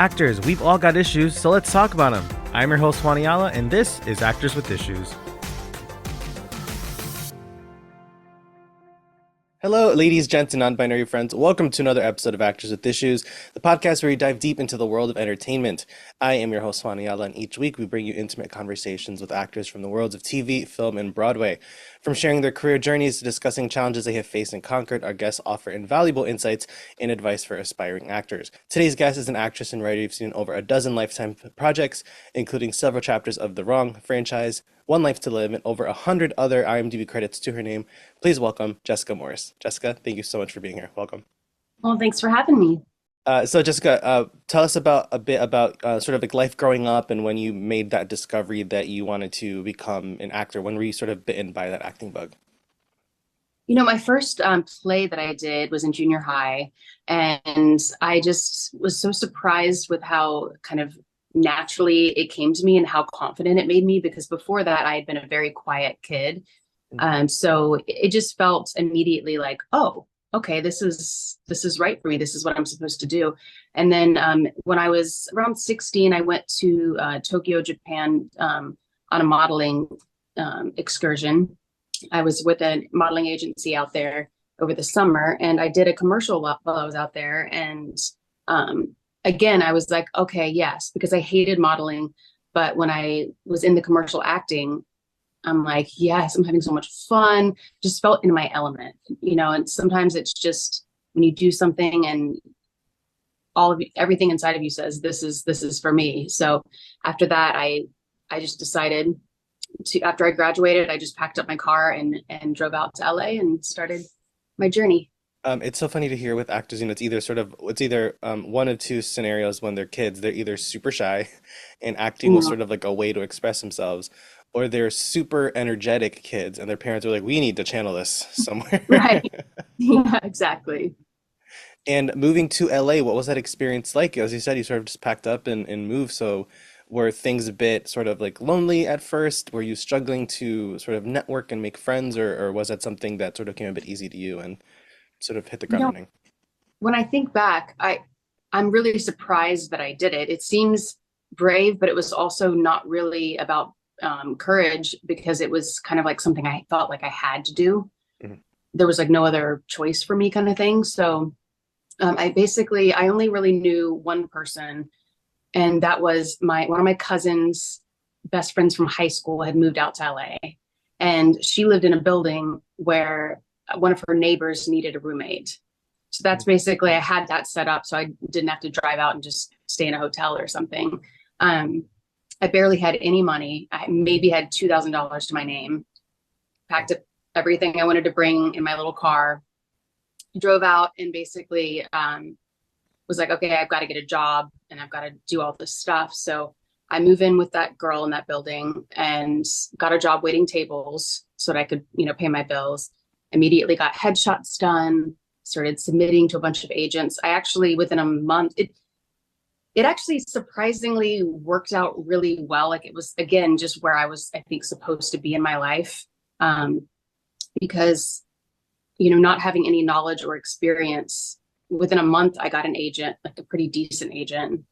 Actors, we've all got issues, so let's talk about them. I'm your host, Juan Ayala, and this is Actors with Issues. Hello, ladies, gents, and non-binary friends. Welcome to another episode of Actors with Issues, the podcast where we dive deep into the world of entertainment. I am your host, Juan Ayala, and each week we bring you intimate conversations with actors from the worlds of TV, film, and Broadway. From sharing their career journeys to discussing challenges they have faced and conquered, our guests offer invaluable insights and advice for aspiring actors. Today's guest is an actress and writer who've seen over a dozen Lifetime projects, including several chapters of The Wrong franchise, One Life to Live, and over 100 other IMDb credits to her name. Please welcome Jessica Morris. Jessica, thank you so much for being here. Welcome. Well, thanks for having me. So Jessica, tell us a bit about sort of like life growing up and when you made that discovery that you wanted to become an actor. When were you sort of bitten by that acting bug? My first play that I did was in junior high, and I just was so surprised with how kind of naturally it came to me and how confident it made me, because before that I had been a very quiet kid. So it just felt immediately like, oh, okay, this is right for me. This is what I'm supposed to do. And then when I was around 16, I went to Tokyo, Japan on a modeling excursion. I was with a modeling agency out there over the summer, and I did a commercial while I was out there. And again, I was like, okay, yes, because I hated modeling. But when I was in the commercial acting, I'm like, yes, I'm having so much fun. Just felt in my element, and sometimes it's just when you do something and everything inside of you says, this is for me. So after that, I just decided after I graduated, I just packed up my car and drove out to LA and started my journey. It's so funny to hear with actors, it's either one of two scenarios when they're kids. They're either super shy and acting was Yeah. sort of like a way to express themselves, or they're super energetic kids and their parents are like, we need to channel this somewhere. Right. Yeah, exactly. And moving to LA, what was that experience like? As you said, you sort of just packed up and moved. So were things a bit sort of like lonely at first? Were you struggling to sort of network and make friends, or was that something that sort of came a bit easy to you and sort of hit the You ground know, running? when I think back, I'm really surprised that I did it. It seems brave, but it was also not really about courage, because it was kind of like something I felt like I had to do. Mhm. There was like no other choice for me, kind of thing. So I only really knew one person, and that was one of my cousins, best friends from high school, had moved out to LA, and she lived in a building where one of her neighbors needed a roommate. So that's basically, I had that set up so I didn't have to drive out and just stay in a hotel or something. Um, I barely had any money. I maybe had $2,000 to my name, packed up everything I wanted to bring in my little car, drove out, and basically was like, okay, I've got to get a job and I've got to do all this stuff. So I move in with that girl in that building and got a job waiting tables so that I could, pay my bills. Immediately got headshots done, started submitting to a bunch of agents. I actually, within a month, it actually surprisingly worked out really well. Like, it was, again, just where I was, I think, supposed to be in my life. Because, not having any knowledge or experience, within a month, I got an agent, like a pretty decent agent.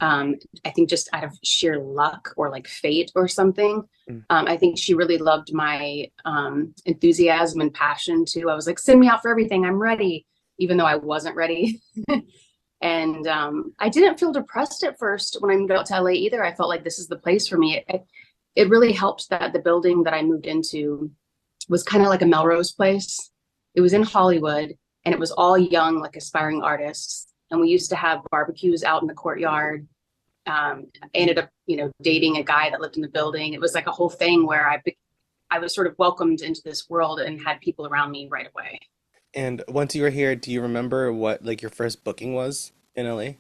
I think just out of sheer luck or like fate or something. Mm. I think she really loved my enthusiasm and passion too. I was like, send me out for everything. I'm ready, even though I wasn't ready. And I didn't feel depressed at first when I moved out to LA either. I felt like this is the place for me. It really helped that the building that I moved into was kind of like a Melrose Place. It was in Hollywood, and it was all young, like aspiring artists. And we used to have barbecues out in the courtyard. I ended up, dating a guy that lived in the building. It was like a whole thing where I was sort of welcomed into this world and had people around me right away. And once you were here, do you remember what like your first booking was in LA?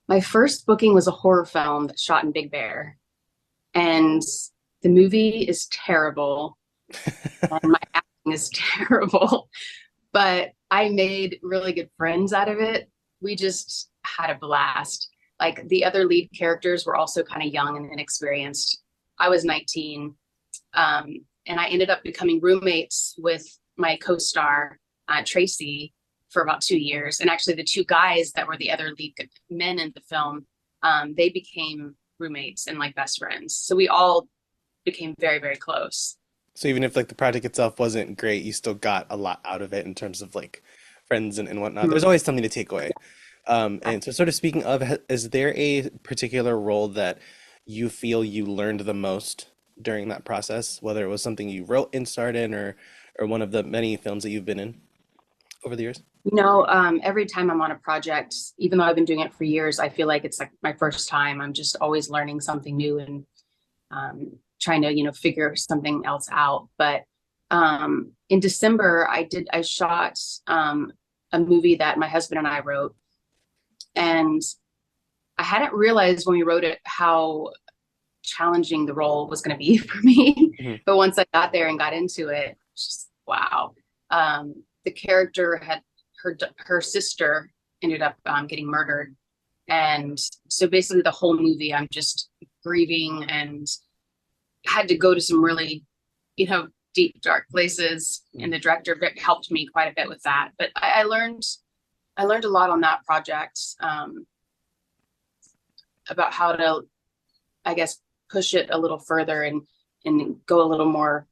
My first booking was a horror film that's shot in Big Bear, and the movie is terrible, and my acting is terrible, but I made really good friends out of it. We just had a blast. Like, the other lead characters were also kind of young and inexperienced. I was 19, and I ended up becoming roommates with my co-star, Tracy, for about 2 years. And actually, the two guys that were the other lead men in the film, they became roommates and like best friends. So we all became very, very close. So even if like the project itself wasn't great, you still got a lot out of it in terms of like friends and whatnot. There's Mhm. always something to take away. And so sort of speaking of, is there a particular role that you feel you learned the most during that process, whether it was something you wrote and starred in or one of the many films that you've been in over the years? Every time I'm on a project, even though I've been doing it for years, I feel like it's like my first time. I'm just always learning something new and trying to, figure something else out. But in December, I shot a movie that my husband and I wrote, and I hadn't realized when we wrote it how challenging the role was going to be for me. Hmm. But once I got there and got into it, just wow. The character had her sister ended up getting murdered, and so basically the whole movie I'm just grieving and had to go to some really, deep dark places. And the director helped me quite a bit with that. But I learned a lot on that project about how to, I guess, push it a little further and go a little more,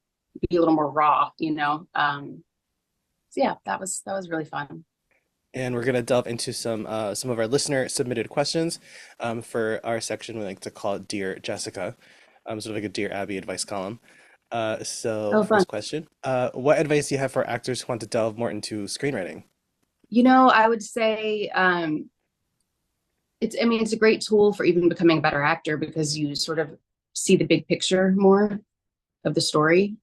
be a little more raw. So yeah, that was really fun. And we're gonna delve into some of our listener submitted questions for our section. We like to call it Dear Jessica, sort of like a Dear Abby advice column. So Oh, fun. first question, what advice do you have for actors who want to delve more into screenwriting? I would say it's a great tool for even becoming a better actor because you sort of see the big picture more of the story.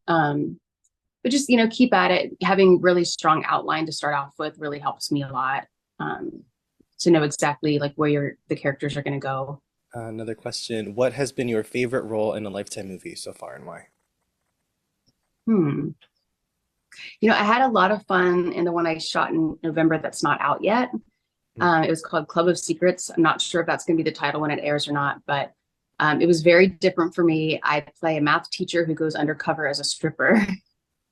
But just, keep at it. Having really strong outline to start off with really helps me a lot. Um, to know exactly like where the characters are going to go. Another question, what has been your favorite role in a Lifetime movie so far and why? Hmm. I had a lot of fun in the one I shot in November that's not out yet. Mm. It was called Club of Secrets. I'm not sure if that's going to be the title when it airs or not, but it was very different for me. I play a math teacher who goes undercover as a stripper.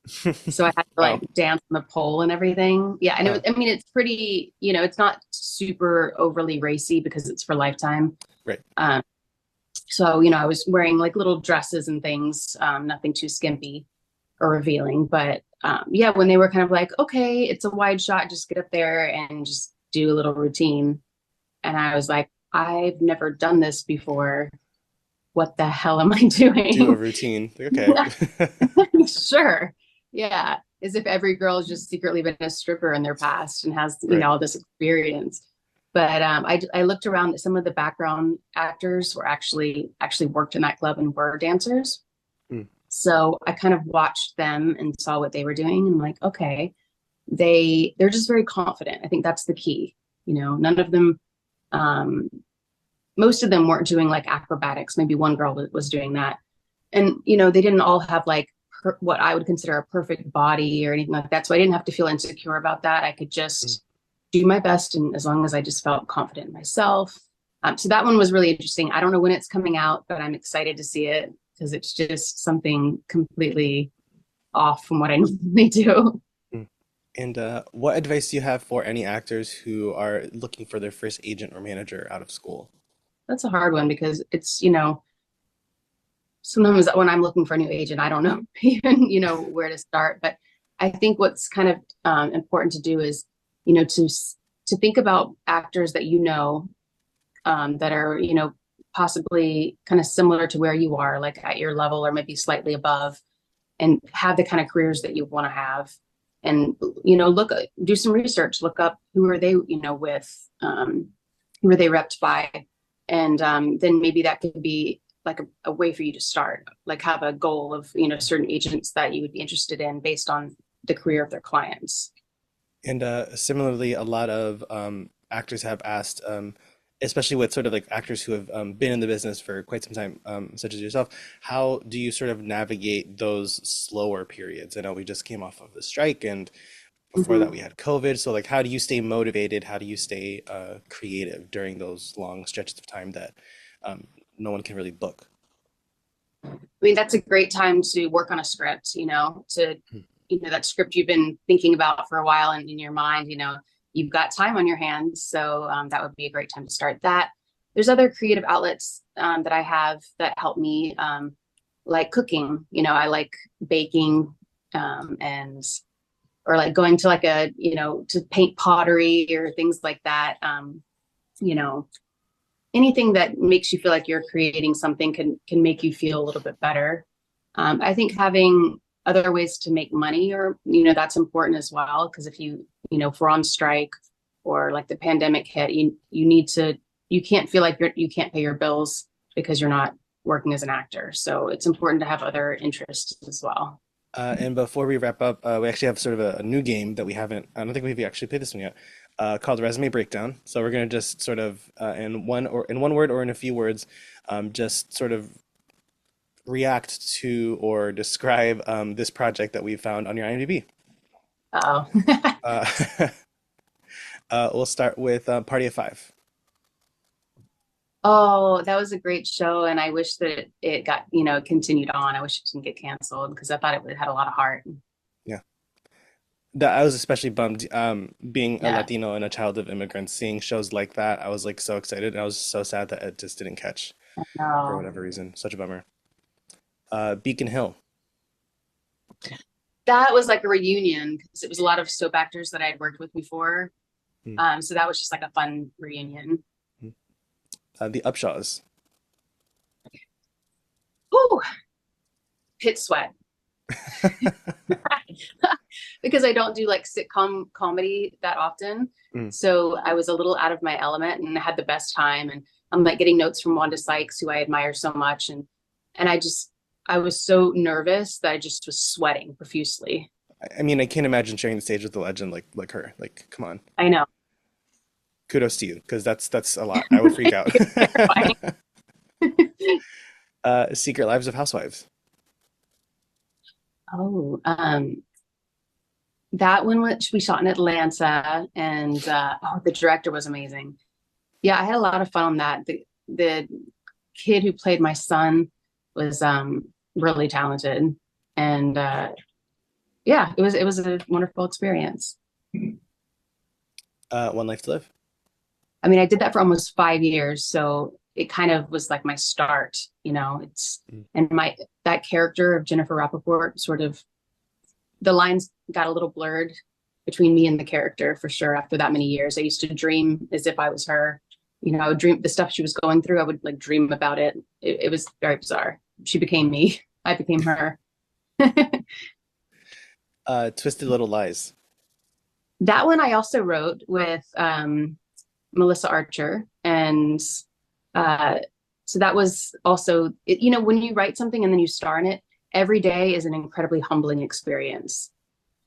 So I had to like Wow. dance on the pole and everything. Yeah. And Uh, I mean, it's pretty, it's not super overly racy because it's for Lifetime. right. Um, so, I was wearing like little dresses and things, nothing too skimpy or revealing. But yeah, when they were kind of like, okay, it's a wide shot, just get up there and just do a little routine. And I was like, I've never done this before. What the hell am I Do a doing? routine. Like, okay. Sure. Yeah. As if every girl has just secretly been a stripper in their past and has, Right. all this experience. But I looked around at some of the background actors were actually worked in that club and were dancers. Mm. So I kind of watched them and saw what they were doing and like, okay, they're just very confident. I think that's the key. None of them, um, most of them weren't doing like acrobatics. Maybe one girl was doing that. And, they didn't all have like what I would consider a perfect body or anything like that. So I didn't have to feel insecure about that. I could Mm. just do my best. And as long as I just felt confident in myself. So that one was really interesting. I don't know when it's coming out, but I'm excited to see it because it's just something completely off from what I normally do. Mm. And what advice do you have for any actors who are looking for their first agent or manager out of school? That's a hard one because it's, sometimes when I'm looking for a new agent, I don't know even, where to start. But I think what's kind of important to do is, to think about actors that that are, possibly kind of similar to where you are, like at your level or maybe slightly above, and have the kind of careers that you want to have. And, do some research, look up who are they, with, who are they repped by. And then maybe that could be like a way for you to start, like have a goal of, certain agents that you would be interested in based on the career of their clients. And similarly, a lot of actors have asked, especially with sort of like actors who have been in the business for quite some time, such as yourself, how do you sort of navigate those slower periods? I know we just came off of the strike, and before that Mm-hmm. we had COVID. So like, how do you stay motivated? How do you stay creative during those long stretches of time that um, no one can really book? I mean, that's a great time to work on a script, that script you've been thinking about for a while and in your mind, you've got time on your hands. So that would be a great time to start that. There's other creative outlets that I have that help me, like cooking. I like baking, and or like going to like to paint pottery or things like that. You know, anything that makes you feel like you're creating something can make you feel a little bit better. I think having other ways to make money, or that's important as well, because if we're on strike or like the pandemic hit, you can't feel like you can't pay your bills because you're not working as an actor. So it's important to have other interests as well. And before we wrap up, we actually have sort of a new game that we haven't, I don't think we've actually played this one yet, called Resume Breakdown. So we're going to just sort of, in one word or in a few words, just sort of react to or describe this project that we found on your IMDb. Uh-oh. Uh, we'll start with Party of Five. Oh, that was a great show, and I wish that it got, continued on. I wish it didn't get canceled because I thought it had a lot of heart. Yeah. I was especially bummed, being a Yeah, Latino and a child of immigrants, seeing shows like that. I was like so excited, and I was so sad that it just didn't catch for no. whatever reason. Such a bummer. Beacon Hill. That was like a reunion because it was a lot of soap actors that I had worked with before. Hmm. So that was just like a fun reunion. Hmm. The Upshaws. Ooh, pit sweat. Because I don't do like sitcom comedy that often. Mm. So I was a little out of my element and I had the best time. And I'm like getting notes from Wanda Sykes, who I admire so much. And I was so nervous that I just was sweating profusely. I mean, I can't imagine sharing the stage with a legend like her. Like, come on. I know. Kudos to you, because that's a lot. I would freak out. It was terrifying. Secret Lives of Housewives. Oh, that one which we shot in Atlanta, and the director was amazing. Yeah, I had a lot of fun on that. The kid who played my son was really talented, and yeah, it was a wonderful experience. One Life to Live. I mean, I did that for almost 5 years, so it kind of was like my start. It's Mm. and my that character of Jennifer Rappaport sort of the lines got a little blurred between me and the character for sure after that many years. I used to dream as if I was her. I would dream the stuff she was going through. I would like dream about it. It was very bizarre. She became me. I became her. Twisted Little Lies. That one I also wrote with Melissa Archer. And so that was also, when you write something and then you star in it, every day is an incredibly humbling experience.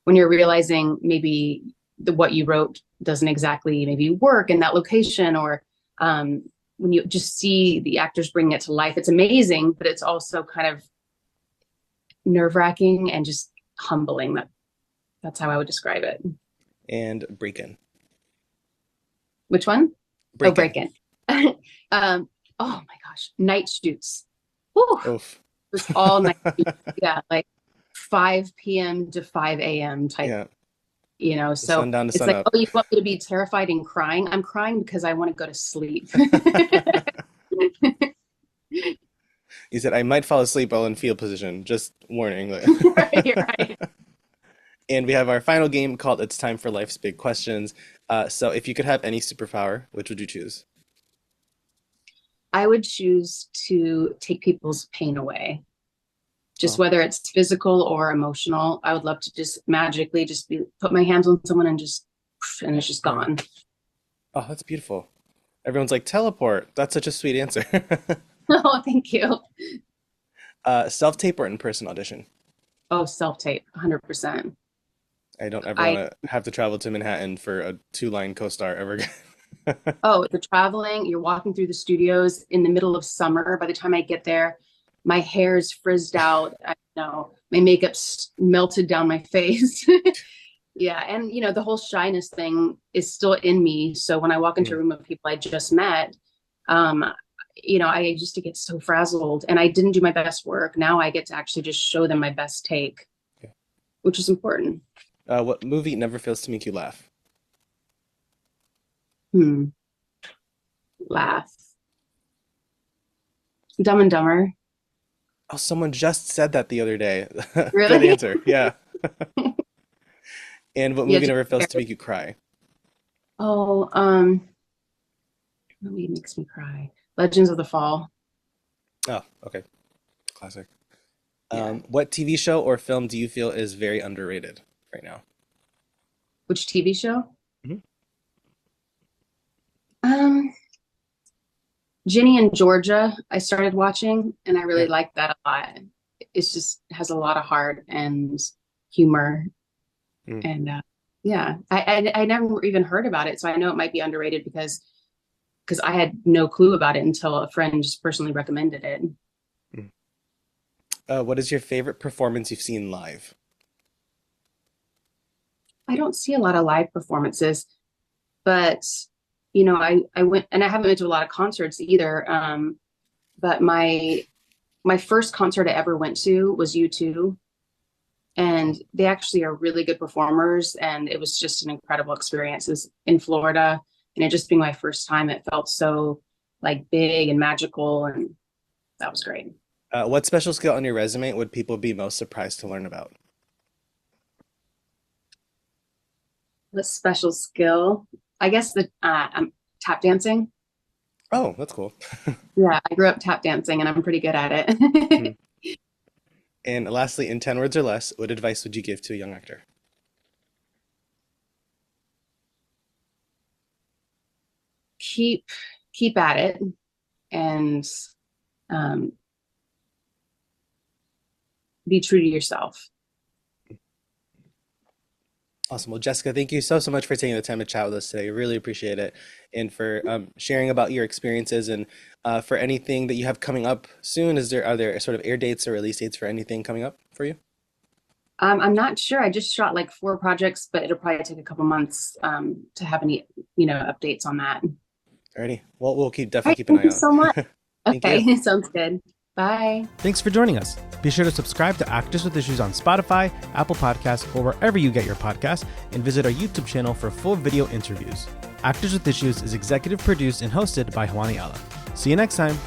When you're realizing maybe what you wrote doesn't exactly maybe work in that location, or when you just see the actors bring it to life, it's amazing, but it's also kind of nerve-wracking and just humbling. That's how I would describe it. And Break-In. Which one? Oh, Break-In. Break-In. Oh my gosh, night shoots. Whew. Oof. It was all night shoots. Yeah, like 5 p.m. to 5 a.m. type, Yeah. So Sundown to it's like, sunup. oh, you want me to be terrified and crying? I'm crying because I want to go to sleep. You said I might fall asleep while in field position. Just warning. Right, right. And we have our final game called It's Time for Life's Big Questions. So if you could have any superpower, which would you choose? I would choose to take people's pain away, just Oh, whether it's physical or emotional. I would love to just magically put my hands on someone and it's just yeah. gone. Oh, that's beautiful. Everyone's like, teleport. That's such a sweet answer. Oh, thank you. Self-tape or in-person audition? Oh, self-tape, 100%. I don't ever want I to have to travel to Manhattan for a two-line co-star ever again. Oh, the traveling, you're walking through the studios in the middle of summer. By the time I get there, my hair is frizzed out. I know my makeup's melted down my face. Yeah, and the whole shyness thing is still in me. So when I walk into a Mm, room of people I just met, um, I used to get so frazzled and I didn't do my best work. Now I get to actually just show them my best take, yeah. which is important. What movie never fails to make you laugh? Hmm. Laugh. Dumb and Dumber. Oh, someone just said that the other day. Good Really? answer. Yeah. And what Yeah. movie never fails to make you cry? Oh, what movie makes me cry? Legends of the Fall. Oh, okay. Classic. Yeah. What TV show or film do you feel is very underrated right now? Which TV show? Mhm. Um, Ginny and Georgia, I started watching and I really Yeah. liked that a lot. It's just has a lot of heart and humor. Mm. And yeah, I never even heard about it. So I know it might be underrated because I had no clue about it until a friend just personally recommended it. Mm. What is your favorite performance you've seen live? I don't see a lot of live performances, but I went and I haven't been to a lot of concerts either. But my first concert I ever went to was U2, and they actually are really good performers, and it was just an incredible experience. It was in Florida, and it just being my first time, it felt so like big and magical, and that was great. What special skill on your resume would people be most surprised to learn about? What special skill? I guess the tap dancing. Oh, that's cool. Yeah, I grew up tap dancing, and I'm pretty good at it. Mhm. And lastly, in 10 words or less, what advice would you give to a young actor? keep keep at it and um, be true to yourself. Awesome. Well, Jessica, thank you so much for taking the time to chat with us today. Really appreciate it. And for sharing about your experiences and for anything that you have coming up soon. Are there sort of air dates or release dates for anything coming up for you? I'm not sure. I just shot like 4 projects, but it'll probably take a couple months to have any updates on that. All Alrighty. Well, we'll definitely right, keep an thank eye you so much. out. Thank you. Okay, sounds good. Bye. Thanks for joining us. Be sure to subscribe to Actors with Issues on Spotify, Apple Podcasts, or wherever you get your podcasts, and visit our YouTube channel for full video interviews. Actors with Issues is executive produced and hosted by Juani Ala. See you next time.